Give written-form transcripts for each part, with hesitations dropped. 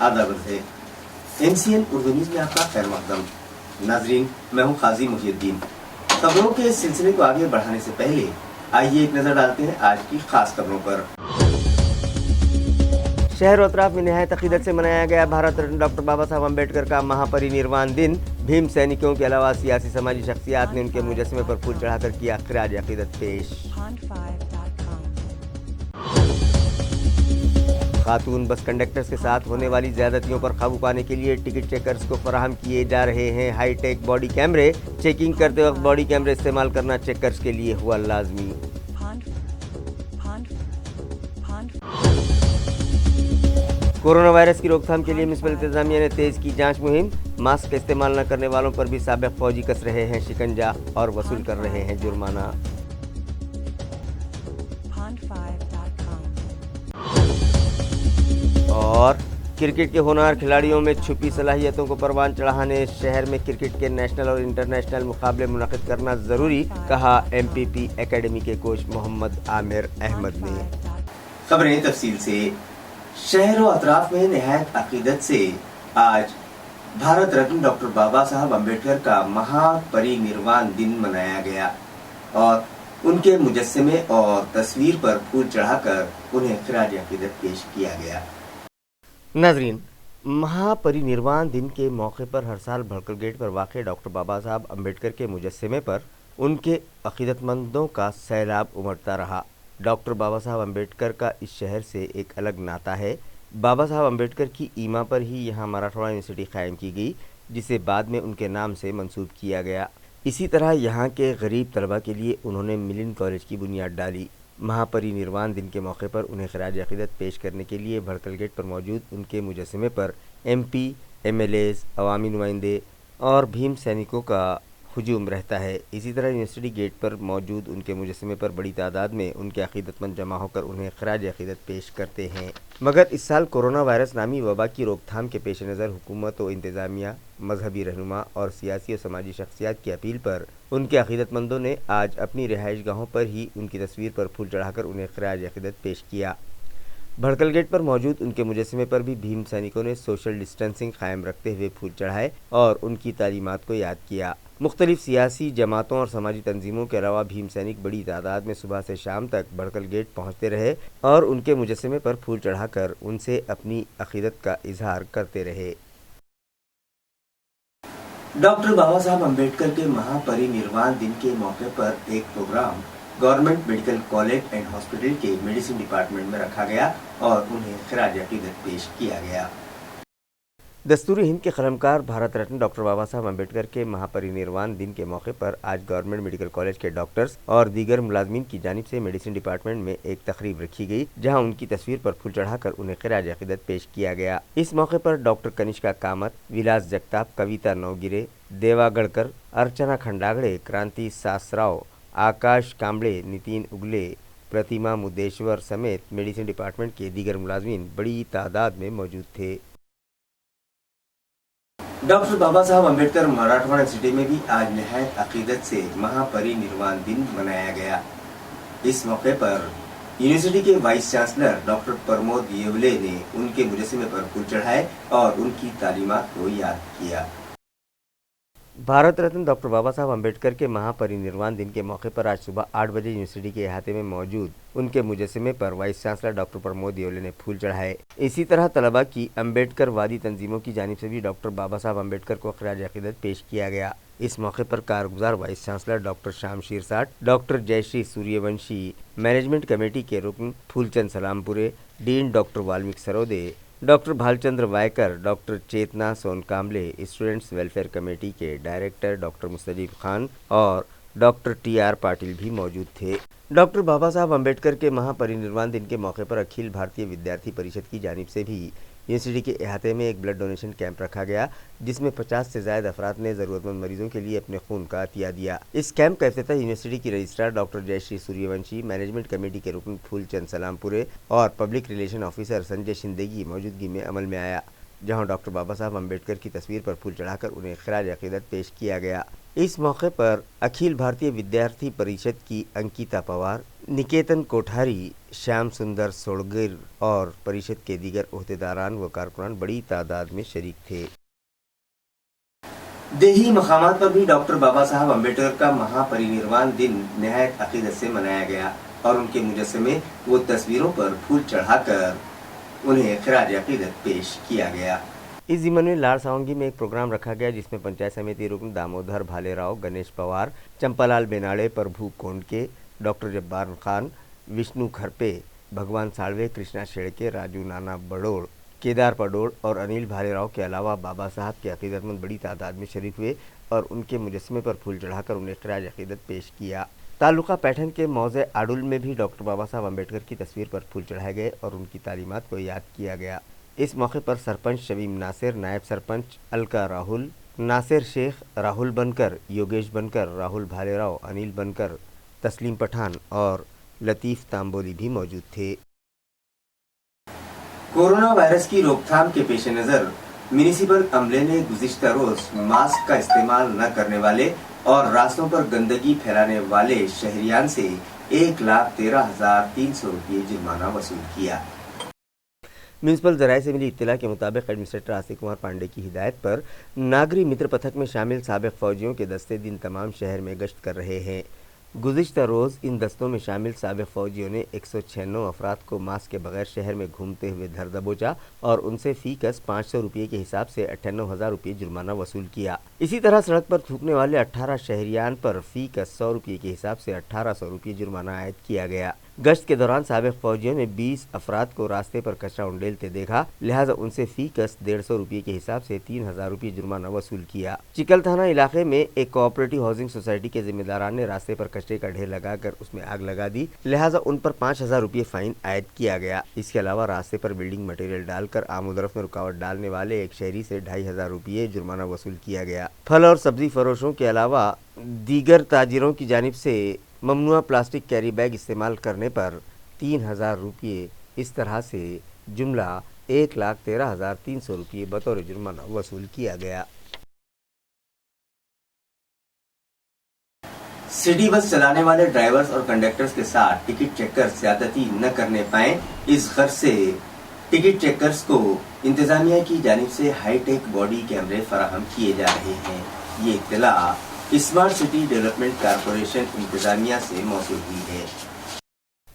आदाब है। MCN Urdu news में आपका खैर मकदम। नाजरीन, मैं हूँ काजी मुहिउद्दीन। खबरों के सिलसिले को आगे बढ़ाने से पहले आइए एक नजर डालते हैं आज की खास खबरों पर। शहर और अतराफ में निहायत अकीदत से मनाया गया भारत रत्न डॉक्टर बाबा साहब अम्बेडकर का महापरिनिर्वाण दिन। भीम सैनिकों के अलावा सियासी समाजी शख्सियात ने उनके मुजस्समे पर फूल चढ़ाकर किया खिराज अकीदत पेश। खातून बस कंडक्टर्स के साथ होने वाली ज्यादतियों पर काबू पाने के लिए टिकट चेकर्स को फराहम किए जा रहे हैं हाईटेक बॉडी कैमरे। चेकिंग करते वक्त बॉडी कैमरे इस्तेमाल करना चेकर्स के लिए हुआ लाजमी। कोरोना वायरस की रोकथाम के लिए म्युनिसिपल इंतजामिया ने तेज की जांच मुहिम। मास्क का इस्तेमाल न करने वालों पर भी साबिक फौजी कस रहे हैं शिकंजा और वसूल कर रहे हैं जुर्माना। और क्रिकेट के होनहार खिलाड़ियों में छुपी सलाहियतों को परवान चढ़ाने शहर में क्रिकेट के नेशनल और इंटरनेशनल मुकाबले मुनक़िद करना ज़रूरी, कहा MPP एकेडमी के कोच मोहम्मद आमिर अहमद ने। खबरें तफसील से। शहर और अतराफ में निहायत अकीदत से आज भारत रत्न डॉक्टर बाबा साहब अम्बेडकर का महापरिनिर्वाण दिन मनाया गया और उनके मुजस्समे और तस्वीर पर फूल चढ़ाकर उन्हें खिराज अकीदत पेश किया गया। नाजरीन, महापरिनिर्वाण दिन के मौके पर हर साल भड़कल गेट पर वाक़ डॉक्टर बाबा साहब अम्बेडकर के मुजस्समे पर उनके अकीदतमंदों का सैलाब उमड़ता रहा। डॉक्टर बाबा साहब अम्बेडकर का इस शहर से एक अलग नाता है। बाबा साहब अम्बेडकर की ईमा पर ही यहाँ मराठवाड़ा यूनिवर्सिटी कायम की गई, जिसे बाद में उनके नाम से मंसूब किया गया। इसी तरह यहाँ के गरीब तलबा के लिए उन्होंने मिलिन कॉलेज की बुनियाद डाली। महापरिनिर्वाण दिन के मौके पर उन्हें खिराज अकीदत पेश करने के लिए भड़कल गेट पर मौजूद उनके मुजस्समे पर MP, MLAs, अवामी नुमाइंदे और भीम सैनिकों का हुजूम रहता है। इसी तरह यूनिवर्सिटी गेट पर मौजूद उनके मुजस्समे पर बड़ी तादाद में उनके अकीदतमंद जमा होकर उन्हें खिराज अकीदत पेश करते हैं। मगर इस साल कोरोना वायरस नामी वबा की रोकथाम के पेश नज़र हुकूमत व इंतज़ामिया, मजहबी रहनुमा और सियासी और समाजी शख्सियात की अपील पर उनके अकीदतमंदों ने आज अपनी रिहाइश गाहों पर ही उनकी तस्वीर पर फूल चढ़ाकर उन्हें खिराज अकीदत पेश किया। भड़कल गेट पर मौजूद उनके मुजस्समे पर भी भीम सैनिकों ने सोशल डिस्टेंसिंग कायम रखते हुए फूल चढ़ाए और उनकी तालीमात को याद किया। मुख्तलिफ सियासी जमातों और समाजी तंजीमों के अलावा भीम सैनिक बड़ी तादाद में सुबह से शाम तक भड़कल गेट पहुँचते रहे और उनके मुजस्समे पर फूल चढ़ाकर उनसे अपनी अकीदत का इजहार करते रहे। डॉक्टर बाबा साहब अम्बेडकर के महापरिनिर्वाण दिन के मौके पर एक program government medical college and hospital के मेडिसिन डिपार्टमेंट में रखा गया और उन्हें खिराज अकीदत पेश किया गया। दस्तूरी हिंद के कलमकार भारत रत्न डॉक्टर बाबा साहब अम्बेडकर के महापरिनिर्वाण दिन के मौके पर आज गवर्नमेंट मेडिकल कॉलेज के डॉक्टर्स और दीगर मुलाजमीन की जानिब से मेडिसिन डिपार्टमेंट में एक तकरीब रखी गई, जहां उनकी तस्वीर पर फूल चढ़ाकर उन्हें खिराज अकीदत पेश किया गया। इस मौके पर डॉक्टर कनिष्का कामत, विलास जगताप, कविता नौगिरे, देवा गढ़कर, अर्चना खंडागड़े, क्रांति सासराव, आकाश कांबड़े, नितिन उगले, प्रतिमा मुदेश्वर समेत मेडिसिन डिपार्टमेंट के दीगर मुलाजमीन बड़ी तादाद में मौजूद थे। डॉक्टर बाबा साहब अम्बेडकर मराठवाड़ा यूनिवर्सिटी में भी आज निहायत अकीदत से महापरिनिर्वाण दिन मनाया गया। इस मौके पर यूनिवर्सिटी के vice chancellor doctor Pramod Yewale ने उनके मुजस्समे पर फूल चढ़ाए और उनकी तालीमात को याद किया। भारत रत्न डॉक्टर बाबा साहब अम्बेडकर के महापरिनिर्वाण दिन के मौके पर आज सुबह 8 बजे यूनिवर्सिटी के अहाते में मौजूद उनके मुजस्समे पर vice chancellor doctor Pramod Yewale ने फूल चढ़ाए। इसी तरह तलबा की अम्बेडकर वादी तंजीमों की जानिब से भी डॉक्टर बाबा साहब अम्बेडकर को खिराज अकीदत पेश किया गया। इस मौके पर कारगुजार vice chancellor doctor Shamsheer Sath, doctor Jayashree Suryavanshi, management committee के रुकन Phoolchand Salampure, dean doctor Valmiki Sarode, doctor Bhalchandra Waykar, doctor Chetna Sonkamble, students welfare committee के डायरेक्टर डॉक्टर मुस्तजीब खान और डॉक्टर TR पाटिल भी मौजूद थे। डॉक्टर बाबा साहब अम्बेडकर के महापरिनिर्वाण दिन के मौके पर अखिल भारतीय विद्यार्थी परिषद की जानिब से भी यूनिवर्सिटी के अहाते में एक ब्लड डोनेशन कैंप रखा गया, जिसमें 50 से ज़्यादा अफराद ने ज़रूरतमंद मरीजों के लिए अपने खून का अतिया दिया। इस कैंप का इफ्तिताह यूनिवर्सिटी की registrar doctor Jayashree Suryavanshi, management committee के रुकन फूलचंद सलामपुरे और public relation officer Sanjay Shinde की मौजूदगी में अमल में आया, जहां डॉक्टर बाबा साहब अम्बेडकर की तस्वीर पर फूल चढ़ाकर उन्हें खिराज अकीदत पेश किया गया। इस मौके पर अखिल भारतीय विद्यार्थी परिषद की अंकिता पवार, निकेतन कोठारी, श्याम सुंदर सोड़गिर और परिषद के दीगर ओहदेदारान व कारकुनान बड़ी तादाद में शरीक थे। देही मकामात पर भी डॉक्टर बाबा साहब अम्बेडकर का महापरिनिर्वाण दिन निहायत अकीदत से मनाया गया और उनके मुजस्समे वो तस्वीरों पर फूल चढ़ाकर उन्हें खिराज अकीदत पेश किया गया। इस ज़िम्मन में लाड़ सावंगी में एक प्रोग्राम रखा गया जिसमें पंचायत समिति रुकन दामोदर भालेराव, गणेश पवार, चंपालाल बेनाड़े, प्रभु कोंडके, डॉक्टर जब्बार खान, विष्णु खरपे, भगवान साड़वे, कृष्णा शेड़के, राजू नाना बड़ोड़, केदार पडोड़ और अनिल भालेराव के अलावा बाबा साहब के अकीदतमंद बड़ी तादाद में शरीक हुए और उनके मुजस्समे पर फूल चढ़ाकर उन्हें खिराज अकीदत पेश किया। तालुका पैठन के मौज़े आडुल में भी डॉक्टर बाबा साहब अम्बेडकर की तस्वीर पर फूल चढ़ाए गए और उनकी तालीमात को याद किया गया। इस मौके पर सरपंच शमीम नासिर, नायब सरपंच अलका राहुल, नासिर शेख, राहुल बनकर, योगेश बनकर, राहुल भालेराव, अनिल बनकर, तस्लीम पठान और लतीफ़ तांबोली भी मौजूद थे। कोरोना वायरस की रोकथाम के पेश नज़र म्यूनिसिपल अमले ने गुज़िश्ता रोज मास्क का इस्तेमाल न करने वाले और रास्तों पर गंदगी फैलाने वाले शहरियान से 1,13,300 रुपये जुर्माना वसूल किया। म्यूनिसिपल ज़राए से मिली इत्तला के मुताबिक एडमिनिस्ट्रेटर आसिफ कुमार पांडे की हिदायत पर नागरी मित्र पथक में शामिल साबिक फौजियों के दस्ते दिन तमाम शहर में गश्त कर रहे हैं। गुज़िश्ता रोज़ इन दस्तों में शामिल साबिक फौजियों ने 196 अफराद को मास्क के बगैर शहर में घूमते हुए धर दबोचा और उनसे फी कस 500 रुपये के हिसाब से 98,000 रुपये जुर्माना वसूल किया। इसी तरह सड़क पर थूकने वाले 18 शहरियान पर फी कस 100 रुपये के हिसाब से 1800 रुपये जुर्माना आयद किया गया। गश्त के दौरान साबिक फौजियों ने 20 अफराद को रास्ते पर कचरा उंडेलते देखा, लिहाजा उनसे फी कस 150 रुपये के हिसाब से 3,000 रुपये जुर्माना वसूल किया। चिकल थाना इलाके में एक कोऑपरेटिव हाउसिंग सोसाइटी के जिम्मेदारान ने रास्ते पर कचरे का ढेर लगाकर उसमें आग लगा दी, लिहाजा उन पर 5,000 रुपये फाइन आयद किया गया। इसके अलावा रास्ते पर बिल्डिंग मटेरियल डालकर आमोदरफ्त में रुकावट डालने वाले एक शहरी से 2,500 रुपये जुर्माना वसूल किया गया। फल और सब्जी फरोशों के अलावा दीगर ताजिरों की जानिब से ममनुआ प्लास्टिक कैरी बैग इस्तेमाल करने पर 3,000 रुपये, इस तरह से जुमला 1,13,300 रुपये बतौर जुर्माना वसूल किया गया। सिटी बस चलाने वाले ड्राइवर्स और कंडक्टर्स के साथ टिकट चेकर्स ज्यादती न करने पाए, इस गर्ज से टिकट चेकर्स को इंतजामिया की जानिब से हाईटेक बॉडी कैमरे फराहम किए जा रहे हैं। ये इत्तला स्मार्ट सिटी डेवलपमेंट कारपोरेशन इंतजामिया से मौसूल हुई है।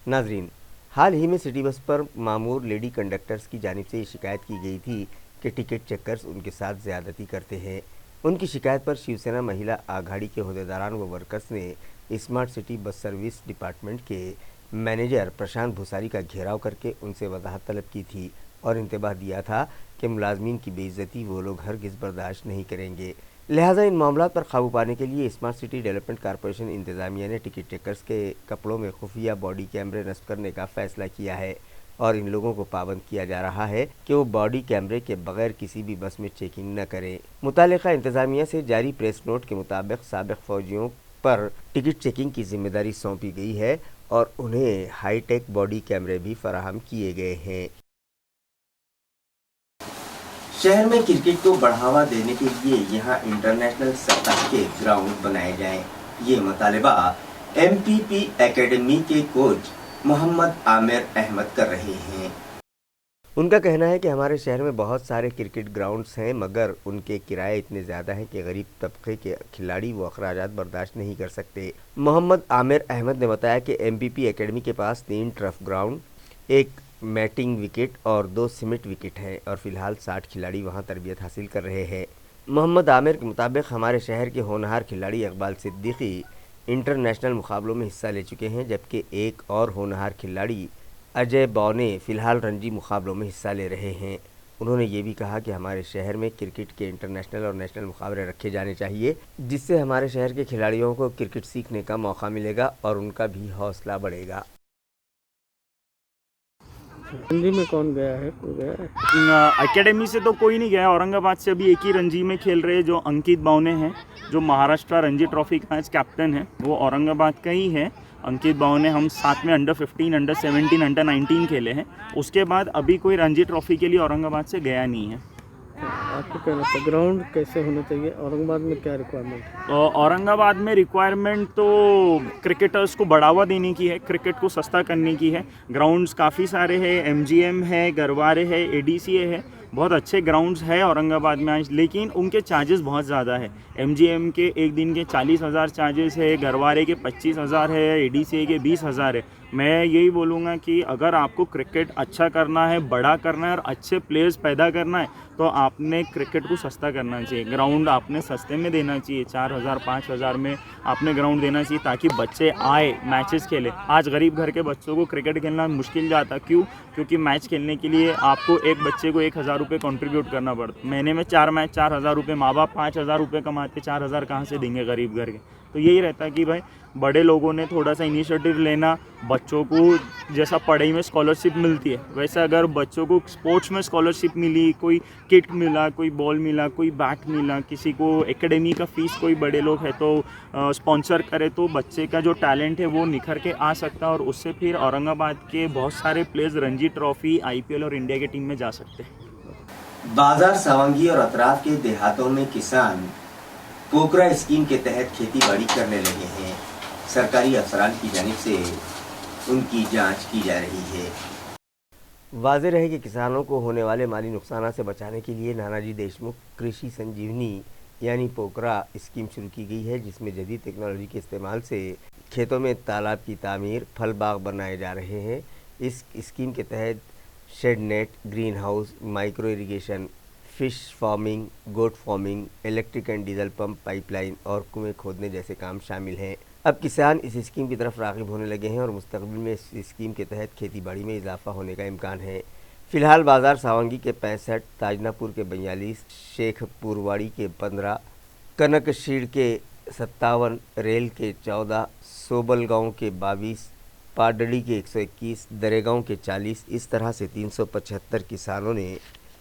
नाजरीन, हाल ही में सिटी बस पर मामूर लेडी कंडक्टर्स की जानिब से शिकायत की गई थी कि टिकट चेकर्स उनके साथ ज़्यादती करते हैं। उनकी शिकायत पर शिवसेना महिला आघाड़ी के अहदेदारान व वर्कर्स ने smart city bus service department के मैनेजर प्रशांत भूसारी का घेराव करके उनसे वजाहत तलब की थी और इंतबाह दिया था कि मुलाजमीन की बेइज्जती वो लोग हरगिज़ बर्दाश्त नहीं करेंगे। लिहाजा इन मामलों पर काबू पाने के लिए स्मार्ट सिटी डेवलपमेंट कारपोरेशन इंतजामिया ने टिकट चेकर्स के कपड़ों में खुफिया बॉडी कैमरे नस्ब करने का फैसला किया है और इन लोगों को पाबंद किया जा रहा है कि वो बॉडी कैमरे के बगैर किसी भी बस में चेकिंग न करें। मुतालिका इंतजामिया से जारी प्रेस नोट के मुताबिक साबिक फौजियों पर टिकट चेकिंग की जिम्मेदारी सौंपी गई है और उन्हें हाईटेक बॉडी कैमरे भी फराहम किए गए हैं। शहर में क्रिकेट को बढ़ावा देने के लिए यहां इंटरनेशनल सतह के ग्राउंड बनाए जाएं। ये मुतालिबा एमपीपी एकेडमी के कोच मोहम्मद आमिर अहमद कर रहे हैं। उनका कहना है कि हमारे शहर में बहुत सारे क्रिकेट ग्राउंड्स हैं, मगर उनके किराए इतने ज़्यादा हैं कि गरीब तबके के खिलाड़ी वो अखराजात बर्दाश्त नहीं कर सकते। मोहम्मद आमिर अहमद ने बताया कि एमपीपी एकेडमी के पास 3 टर्फ ग्राउंड, एक मैटिंग विकेट और 2 सीमेंट विकेट हैं और फिलहाल 60 खिलाड़ी वहां तरबियत हासिल कर रहे हैं। मोहम्मद आमिर के मुताबिक हमारे शहर के होनहार खिलाड़ी इकबाल सिद्दीकी इंटरनेशनल मुकाबलों में हिस्सा ले चुके हैं, जबकि एक और होनहार खिलाड़ी अजय बौने फ़िलहाल रणजी मुकाबलों में हिस्सा ले रहे हैं। उन्होंने ये भी कहा कि हमारे शहर में क्रिकेट के इंटरनेशनल और नेशनल मुकाबले रखे जाने चाहिए, जिससे हमारे शहर के खिलाड़ियों को क्रिकेट सीखने का मौका मिलेगा और उनका भी हौसला बढ़ेगा। रणजी में कौन गया है? कोई गया है? एकेडमी से तो कोई नहीं गया। औरंगाबाद से अभी एक ही रणजी में खेल रहे जो अंकित बावने हैं, जो महाराष्ट्र रणजी ट्रॉफी का आज कैप्टन है, वो औरंगाबाद का ही है। अंकित बावने हम साथ में अंडर 15, अंडर 17, अंडर 19 खेले हैं। उसके बाद अभी कोई रणजी ट्रॉफी के लिए औरंगाबाद से गया नहीं है। आपको क्या लगता है ग्राउंड कैसे होना चाहिए, औरंगाबाद में क्या रिक्वायरमेंट है? औरंगाबाद में रिक्वायरमेंट तो क्रिकेटर्स को बढ़ावा देने की है, क्रिकेट को सस्ता करने की है। ग्राउंड्स काफ़ी सारे हैं, एमजीएम है, गरवारे है, एडीसीए है, बहुत अच्छे ग्राउंड्स है औरंगाबाद में आज, लेकिन उनके चार्जेस बहुत ज़्यादा है। एमजीएम के एक दिन के 40,000 चार्जेस है, गरवारे के 25,000 है, एडीसीए के 20,000 है। मैं यही बोलूँगा कि अगर आपको क्रिकेट अच्छा करना है, बड़ा करना है और अच्छे प्लेयर्स पैदा करना है तो आपने क्रिकेट को सस्ता करना चाहिए। ग्राउंड आपने सस्ते में देना चाहिए, 4,000 5,000 में आपने ग्राउंड देना चाहिए ताकि बच्चे आए, मैचेस खेले। आज गरीब घर के बच्चों को क्रिकेट खेलना मुश्किल जाता, क्यों? क्योंकि मैच खेलने के लिए आपको एक बच्चे को 1,000 रुपये कॉन्ट्रीब्यूट करना पड़ता। महीने में 4 मैच 4,000 रुपये, माँ बाप 5,000 रुपये कमाते, 4,000 कहाँ से देंगे गरीब घर के? तो यही रहता कि भाई बड़े लोगों ने थोड़ा सा इनिशिएटिव लेना, बच्चों को जैसा पढ़ाई में स्कॉलरशिप मिलती है वैसे अगर बच्चों को स्पोर्ट्स में स्कॉलरशिप मिली, कोई किट मिला, कोई बॉल मिला, कोई बैट मिला, किसी को एकेडमी का फीस कोई बड़े लोग है तो स्पॉन्सर करे तो बच्चे का जो टैलेंट है वो निखर के आ सकता है और उससे फिर औरंगाबाद के बहुत सारे प्लेयर्स रणजी ट्रॉफी, आईपीएल और इंडिया की टीम में जा सकते हैं। बाजार सावंगी और अतराफ के देहातों में किसान पोकरा स्कीम के तहत खेती बाड़ी करने लगे हैं। सरकारी अफसरान की जानिब से उनकी जांच की जा रही है। वाज़ेह रहे कि किसानों को होने वाले माली नुकसान से बचाने के लिए नानाजी देशमुख कृषि संजीवनी यानी पोकरा स्कीम शुरू की गई है, जिसमें जदीद टेक्नोलॉजी के इस्तेमाल से खेतों में तालाब की तामीर, फल बाग बनाए जा रहे हैं। इस स्कीम के तहत shade net, greenhouse, micro irrigation, fish farming, goat farming, electric and diesel pump, pipeline और कुएं खोदने जैसे काम शामिल हैं। अब किसान इस स्कीम की तरफ राग़िब होने लगे हैं और मुस्तक़बिल में इस स्कीम के तहत खेती बाड़ी में इजाफा होने का इम्कान है। फ़िलहाल बाजार सावंगी के 65, ताजनापुर के 42, शेखपुरवाड़ी के 15, कनकशीड़ के 57, रेल के 14, सोबलगांव के 22, पाडड़ी के 121, दरेगांव के 40, इस तरह से 375 किसानों ने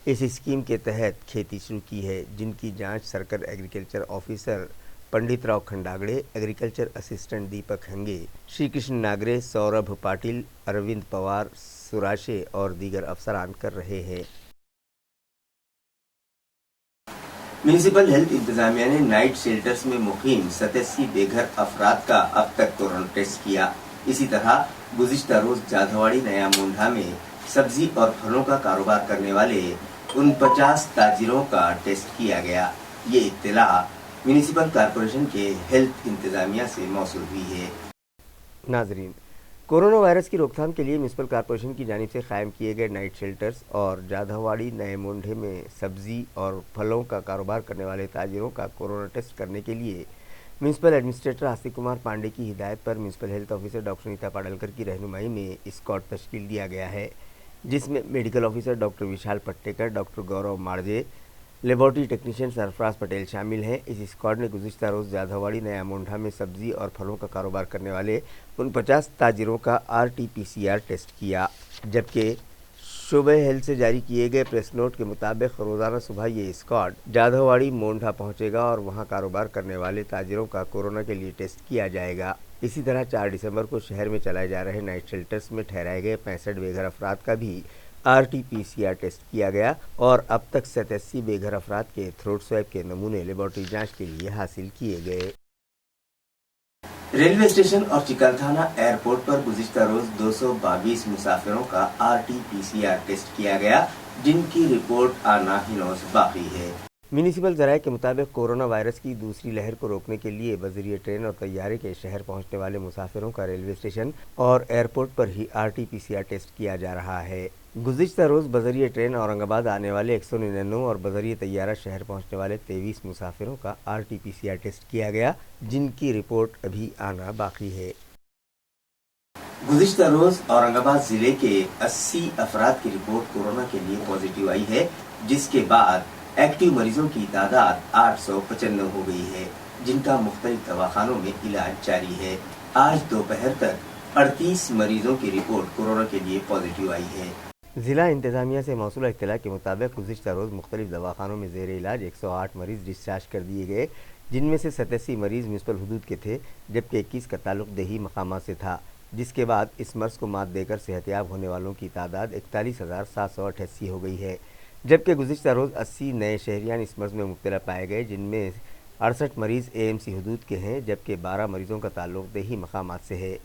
इस स्कीम के तहत खेती शुरू की है, जिनकी जांच सर्कल एग्रीकल्चर ऑफिसर पंडित राव खंडागड़े, एग्रीकल्चर असिस्टेंट दीपक हंगे, श्री कृष्ण नागरे, सौरभ पाटिल, अरविंद पवार, सुराशे और दीगर अफसरान कर रहे हैं। म्यूनिसिपल हेल्थ इंतजामिया ने नाइट शेल्टर्स में मुकीम 87 बेघर अफराद का अब तक कोरोना टेस्ट किया। इसी तरह गुज़िश्ता रोज जाधववाड़ी नया मोंढा में सब्जी और फलों का कारोबार करने वाले 49 ताजिरों का टेस्ट किया गया। ये इत्तला म्यूनिसिपल कॉरपोरेशन के हेल्थ इंतजामिया से मौसूल हुई है। नाजरीन, कोरोना वायरस की रोकथाम के लिए म्यूनिसिपल कॉरपोरेशन की जानिब से कायम किए गए नाइट शेल्टर्स और जाधववाड़ी नए मोंढे में सब्जी और फलों का कारोबार करने वाले ताजिरों का कोरोना टेस्ट करने के लिए म्यूनिसिपल एडमिनिस्ट्रेटर आस्तिक कुमार पांडे की हिदायत पर municipal health officer doctor Neeta Padalkar की रहनुमाई में स्क्वाड तश्कील दिया गया है, जिसमें medical officer doctor Vishal Pattekar, doctor Gaurav Madje, laboratory technician Sarfaraz Patel शामिल हैं। इस स्क्वाड ने गुज़िश्ता रोज़ जाधववाड़ी नया मोंढा में सब्जी और फलों का कारोबार करने वाले 49 ताजिरों का RT-PCR टेस्ट किया, जबकि शोबे हेल्थ से जारी किए गए प्रेस नोट के मुताबिक रोज़ाना सुबह ये स्क्वाड जाधववाड़ी मोंढा पहुंचेगा और वहां कारोबार करने वाले ताजिरों का कोरोना के लिए टेस्ट किया जाएगा। इसी तरह 4 दिसंबर को शहर में चलाए जा रहे नाइट शेल्टर्स में ठहराए गए 65 बेघर अफराद का भी RT-PCR टेस्ट किया गया और अब तक 87 बेघर अफराद के थ्रोट स्वैब के नमूने लेबॉर्ट्री जांच के लिए हासिल किए गए। रेलवे स्टेशन और चिकलथाना एयरपोर्ट पर गुज़िश्ता रोज 222 मुसाफिरों का RT-PCR टेस्ट किया गया, जिनकी रिपोर्ट आना हिनोज बाकी है। म्यूनिसिपल ज़राए के मुताबिक कोरोना वायरस की दूसरी लहर को रोकने के लिए बजरिए ट्रेन और तैयारे के शहर पहुंचने वाले मुसाफिरों का रेलवे स्टेशन और एयरपोर्ट पर ही RT-PCR टेस्ट किया जा रहा है। गुज़िश्ता रोज़ बजरिए ट्रेन औरंगाबाद आने वाले 199 और बजरिए तैयारा शहर पहुंचने वाले 23 मुसाफिरों का RT-PCR टेस्ट किया गया, जिनकी रिपोर्ट अभी आना बाकी है। गुज़िश्ता रोज औरंगाबाद जिले के 80 अफराद की रिपोर्ट कोरोना के लिए पॉजिटिव आई है, जिसके बाद एक्टिव मरीजों की तादाद 895 हो गई है, जिनका मुख्तलिफ दवाखानों में इलाज जारी है। आज दोपहर तक 38 मरीजों की रिपोर्ट कोरोना के लिए पॉजिटिव आई है। जिला इंतजामिया से मौसूल इत्तला के मुताबिक गुज़िश्ता रोज मुख्तलिफ दवाखानों में ज़ेर इलाज 108 मरीज डिस्चार्ज कर दिए गए, जिनमें से 87 मरीज म्यूनिसिपल हुदूद के थे, जबकि 21 का ताल्लुक देही मकामात से था, जिसके बाद इस मर्ज को मात देकर सेहतयाब होने वालों की तादाद 41,788 हो गई है। जबकि गुज़िश्ता रोज़ 80 नए शहरियान इस मर्ज़ में मुब्तला पाए गए, जिनमें 68 मरीज़ AMC हदूद के हैं, जबकि 12 मरीज़ों का ताल्लुक़ देही मकामात से है,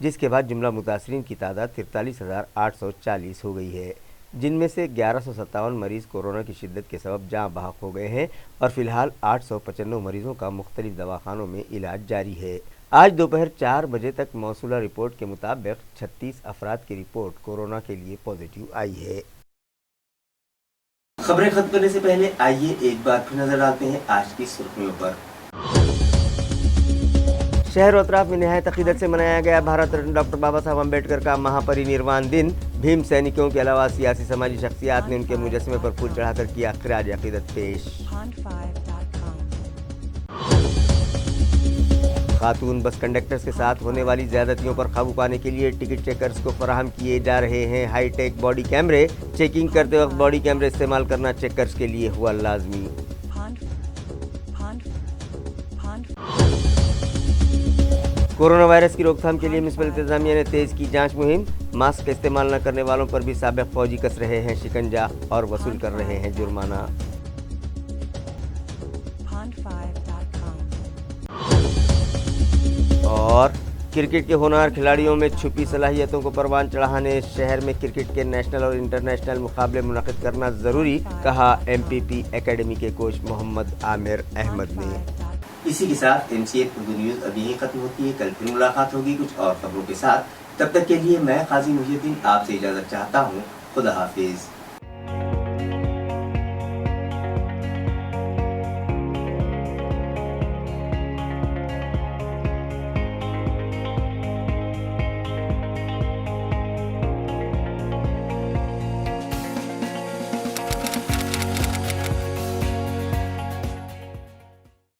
जिसके बाद जुमला मुतासरीन की तादाद 43,840 हो गई है, जिनमें से 1157 मरीज़ कोरोना की शिद्दत के सबब जाँ बहक हो गए हैं और फ़िलहाल 895 मरीज़ों का मुख्तलिफ दवाखानों में इलाज जारी है। आज दोपहर 4 बजे तक मौसूला रिपोर्ट के मुताबिक 36 अफराद की रिपोर्ट कोरोना के लिए पॉजिटिव आई है। खबरें खत्म करने से पहले आइए एक बार फिर नजर डालते हैं आज की सुर्खियों पर। शहर और अतराफ में निहायत अकीदत से मनाया गया भारत रत्न डॉक्टर बाबा साहब अम्बेडकर का महापरिनिर्वाण दिन। भीम सैनिकों के अलावा सियासी समाजी शख्सियात ने उनके मुजस्समे पर फूल चढ़ाकर किया खिराज अकीदत पेश। खातून बस कंडक्टर्स के साथ होने वाली ज्यादतियों पर काबू पाने के लिए टिकट चेकर्स को फराहम किए जा रहे हैं हाईटेक बॉडी कैमरे। चेकिंग करते वक्त बॉडी कैमरे इस्तेमाल करना चेकर्स के लिए हुआ लाजमी। कोरोना वायरस की रोकथाम के लिए म्युनिसिपल इंतजामिया ने तेज की जांच मुहिम। मास्क का इस्तेमाल न करने वालों पर भी साबिक फौजी कस रहे हैं शिकंजा और वसूल कर रहे हैं जुर्माना। और क्रिकेट के होनहार खिलाड़ियों में छुपी सलाहियतों को परवान चढ़ाने शहर में क्रिकेट के नेशनल और इंटरनेशनल मुकाबले मुनक़िद करना ज़रूरी, कहा MPP एकेडमी के कोच मोहम्मद आमिर अहमद ने। इसी के साथ MCA उर्दू न्यूज़ अभी ही खत्म होती है। कल फिर मुलाकात होगी कुछ और खबरों के साथ। तब तक के लिए मैं काजी मुहिउद्दीन आपसे इजाज़त चाहता हूँ। खुदा हाफिज़।